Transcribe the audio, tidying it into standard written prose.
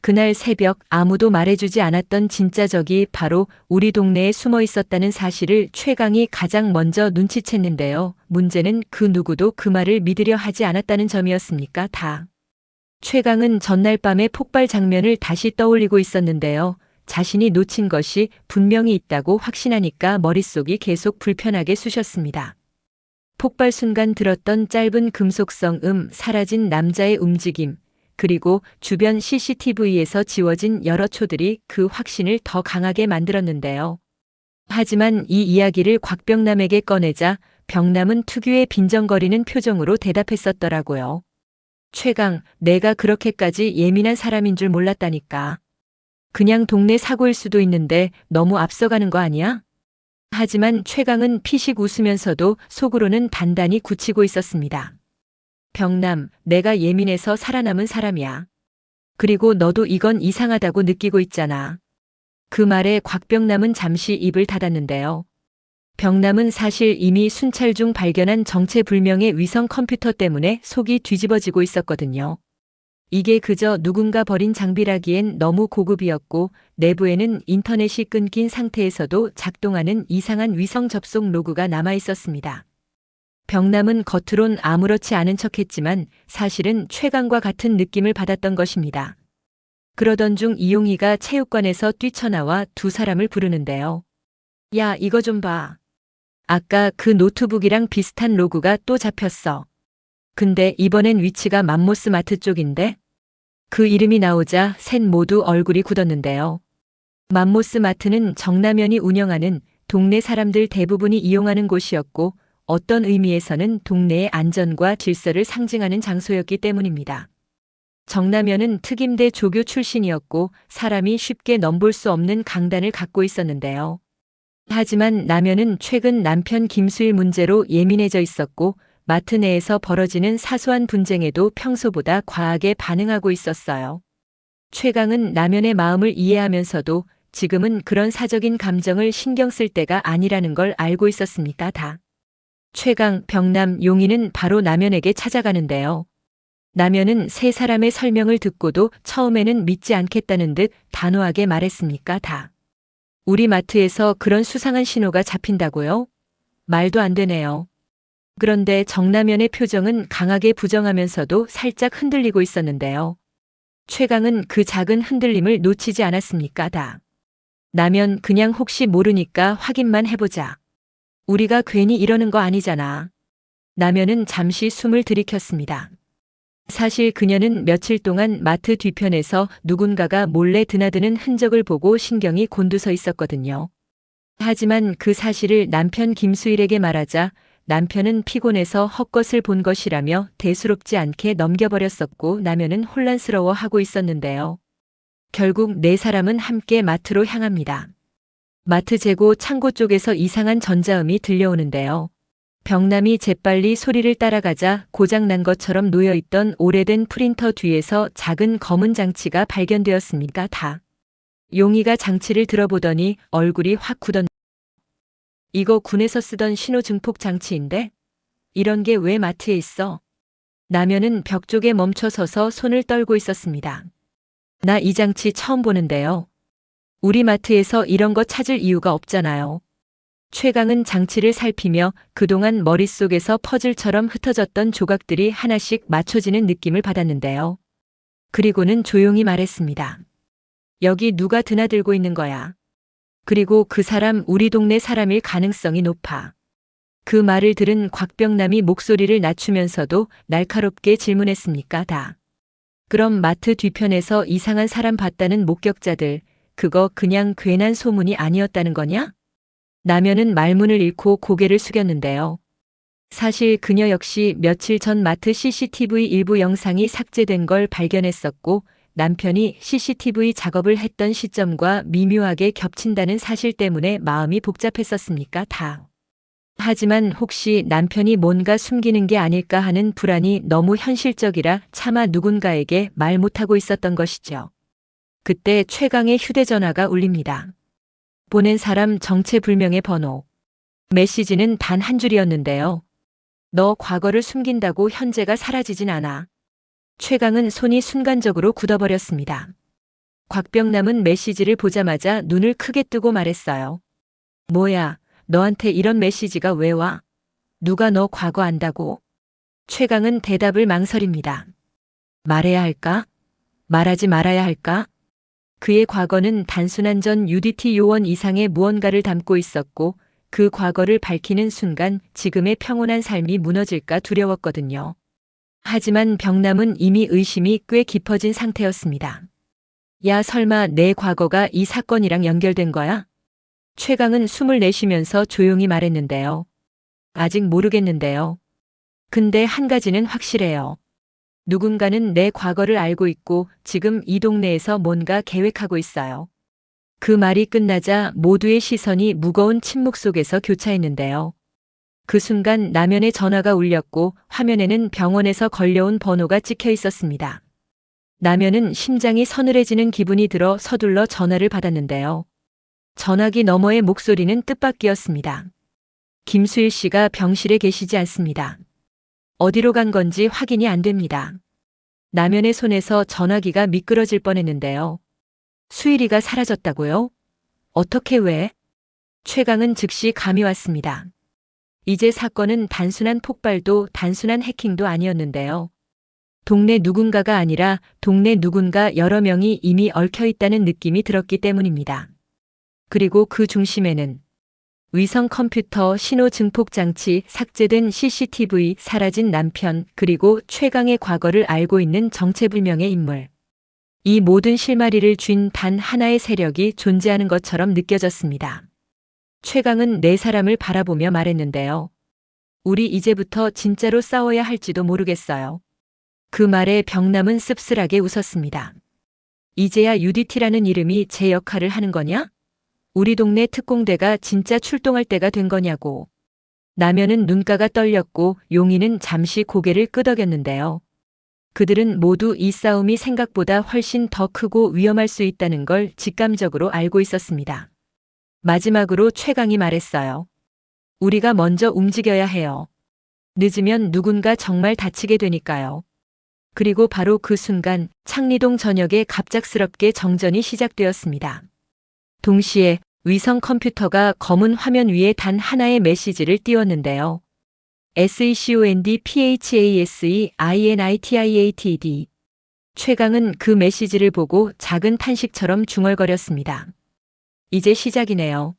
그날 새벽 아무도 말해주지 않았던 진짜 적이 바로 우리 동네에 숨어 있었다는 사실을 최강이 가장 먼저 눈치챘는데요. 문제는 그 누구도 그 말을 믿으려 하지 않았다는 점이었습니까? 최강은 전날 밤의 폭발 장면을 다시 떠올리고 있었는데요. 자신이 놓친 것이 분명히 있다고 확신하니까 머릿속이 계속 불편하게 쑤셨습니다. 폭발 순간 들었던 짧은 금속성 사라진 남자의 움직임, 그리고 주변 CCTV에서 지워진 여러 초들이 그 확신을 더 강하게 만들었는데요. 하지만 이 이야기를 곽병남에게 꺼내자 병남은 특유의 빈정거리는 표정으로 대답했었더라고요. 최강, 내가 그렇게까지 예민한 사람인 줄 몰랐다니까. 그냥 동네 사고일 수도 있는데 너무 앞서가는 거 아니야? 하지만 최강은 피식 웃으면서도 속으로는 단단히 굳히고 있었습니다. 병남, 내가 예민해서 살아남은 사람이야. 그리고 너도 이건 이상하다고 느끼고 있잖아. 그 말에 곽병남은 잠시 입을 닫았는데요. 병남은 사실 이미 순찰 중 발견한 정체불명의 위성 컴퓨터 때문에 속이 뒤집어지고 있었거든요. 이게 그저 누군가 버린 장비라기엔 너무 고급이었고 내부에는 인터넷이 끊긴 상태에서도 작동하는 이상한 위성 접속 로그가 남아 있었습니다. 병남은 겉으론 아무렇지 않은 척했지만 사실은 최강과 같은 느낌을 받았던 것입니다. 그러던 중 이용희가 체육관에서 뛰쳐나와 두 사람을 부르는데요. 야, 이거 좀 봐. 아까 그 노트북이랑 비슷한 로그가 또 잡혔어. 근데 이번엔 위치가 맘모스 마트 쪽인데? 그 이름이 나오자 셋 모두 얼굴이 굳었는데요. 맘모스 마트는 정남현이 운영하는 동네 사람들 대부분이 이용하는 곳이었고 어떤 의미에서는 동네의 안전과 질서를 상징하는 장소였기 때문입니다. 정남현은 특임대 조교 출신이었고 사람이 쉽게 넘볼 수 없는 강단을 갖고 있었는데요. 하지만 남현은 최근 남편 김수일 문제로 예민해져 있었고 마트 내에서 벌어지는 사소한 분쟁에도 평소보다 과하게 반응하고 있었어요. 최강은 남현의 마음을 이해하면서도 지금은 그런 사적인 감정을 신경 쓸 때가 아니라는 걸 알고 있었습니까? 최강, 병남, 용희는 바로 남현에게 찾아가는데요. 남현은 세 사람의 설명을 듣고도 처음에는 믿지 않겠다는 듯 단호하게 말했습니까? 우리 마트에서 그런 수상한 신호가 잡힌다고요? 말도 안 되네요. 그런데 정남현의 표정은 강하게 부정하면서도 살짝 흔들리고 있었는데요. 최강은 그 작은 흔들림을 놓치지 않았습니까? 남현, 그냥 혹시 모르니까 확인만 해보자. 우리가 괜히 이러는 거 아니잖아. 남현은 잠시 숨을 들이켰습니다. 사실 그녀는 며칠 동안 마트 뒤편에서 누군가가 몰래 드나드는 흔적을 보고 신경이 곤두서 있었거든요. 하지만 그 사실을 남편 김수일에게 말하자 남편은 피곤해서 헛것을 본 것이라며 대수롭지 않게 넘겨버렸었고 남현은 혼란스러워하고 있었는데요. 결국 네 사람은 함께 마트로 향합니다. 마트 재고 창고 쪽에서 이상한 전자음이 들려오는데요. 병남이 재빨리 소리를 따라가자 고장난 것처럼 놓여있던 오래된 프린터 뒤에서 작은 검은 장치가 발견되었습니다. 용희가 장치를 들어보더니 얼굴이 확 굳었네요. 이거 군에서 쓰던 신호 증폭 장치인데? 이런 게 왜 마트에 있어? 남현은 벽 쪽에 멈춰 서서 손을 떨고 있었습니다. 나 이 장치 처음 보는데요. 우리 마트에서 이런 거 찾을 이유가 없잖아요. 최강은 장치를 살피며 그동안 머릿속에서 퍼즐처럼 흩어졌던 조각들이 하나씩 맞춰지는 느낌을 받았는데요. 그리고는 조용히 말했습니다. 여기 누가 드나들고 있는 거야. 그리고 그 사람 우리 동네 사람일 가능성이 높아. 그 말을 들은 곽병남이 목소리를 낮추면서도 날카롭게 질문했습니까? 그럼 마트 뒤편에서 이상한 사람 봤다는 목격자들, 그거 그냥 괜한 소문이 아니었다는 거냐? 남현은 말문을 잃고 고개를 숙였는데요. 사실 그녀 역시 며칠 전 마트 CCTV 일부 영상이 삭제된 걸 발견했었고 남편이 CCTV 작업을 했던 시점과 미묘하게 겹친다는 사실 때문에 마음이 복잡했었습니까? 하지만 혹시 남편이 뭔가 숨기는 게 아닐까 하는 불안이 너무 현실적이라 차마 누군가에게 말 못하고 있었던 것이죠. 그때 최강의 휴대전화가 울립니다. 보낸 사람 정체불명의 번호. 메시지는 단 한 줄이었는데요. 너 과거를 숨긴다고 현재가 사라지진 않아. 최강은 손이 순간적으로 굳어버렸습니다. 곽병남은 메시지를 보자마자 눈을 크게 뜨고 말했어요. 뭐야, 너한테 이런 메시지가 왜 와? 누가 너 과거 안다고? 최강은 대답을 망설입니다. 말해야 할까? 말하지 말아야 할까? 그의 과거는 단순한 전 UDT 요원 이상의 무언가를 담고 있었고 그 과거를 밝히는 순간 지금의 평온한 삶이 무너질까 두려웠거든요. 하지만 병남은 이미 의심이 꽤 깊어진 상태였습니다. 야, 설마 내 과거가 이 사건이랑 연결된 거야? 최강은 숨을 내쉬면서 조용히 말했는데요. 아직 모르겠는데요. 근데 한 가지는 확실해요. 누군가는 내 과거를 알고 있고 지금 이 동네에서 뭔가 계획하고 있어요. 그 말이 끝나자 모두의 시선이 무거운 침묵 속에서 교차했는데요. 그 순간 남연의 전화가 울렸고 화면에는 병원에서 걸려온 번호가 찍혀 있었습니다. 남연은 심장이 서늘해지는 기분이 들어 서둘러 전화를 받았는데요. 전화기 너머의 목소리는 뜻밖이었습니다. 김수일 씨가 병실에 계시지 않습니다. 어디로 간 건지 확인이 안 됩니다. 남연의 손에서 전화기가 미끄러질 뻔했는데요. 수일이가 사라졌다고요? 어떻게 왜? 최강은 즉시 감이 왔습니다. 이제 사건은 단순한 폭발도 단순한 해킹도 아니었는데요. 동네 누군가가 아니라 동네 누군가 여러 명이 이미 얽혀 있다는 느낌이 들었기 때문입니다. 그리고 그 중심에는 위성 컴퓨터, 신호 증폭 장치, 삭제된 CCTV, 사라진 남편, 그리고 최강의 과거를 알고 있는 정체불명의 인물. 이 모든 실마리를 쥔 단 하나의 세력이 존재하는 것처럼 느껴졌습니다. 최강은 네 사람을 바라보며 말했는데요. 우리 이제부터 진짜로 싸워야 할지도 모르겠어요. 그 말에 병남은 씁쓸하게 웃었습니다. 이제야 UDT라는 이름이 제 역할을 하는 거냐? 우리 동네 특공대가 진짜 출동할 때가 된 거냐고. 남연은 눈가가 떨렸고 용인은 잠시 고개를 끄덕였는데요. 그들은 모두 이 싸움이 생각보다 훨씬 더 크고 위험할 수 있다는 걸 직감적으로 알고 있었습니다. 마지막으로 최강이 말했어요. 우리가 먼저 움직여야 해요. 늦으면 누군가 정말 다치게 되니까요. 그리고 바로 그 순간 창리동 전역에 갑작스럽게 정전이 시작되었습니다. 동시에 위성 컴퓨터가 검은 화면 위에 단 하나의 메시지를 띄웠는데요. SECONDPHASEINITIATD. 최강은 그 메시지를 보고 작은 탄식처럼 중얼거렸습니다. 이제 시작이네요.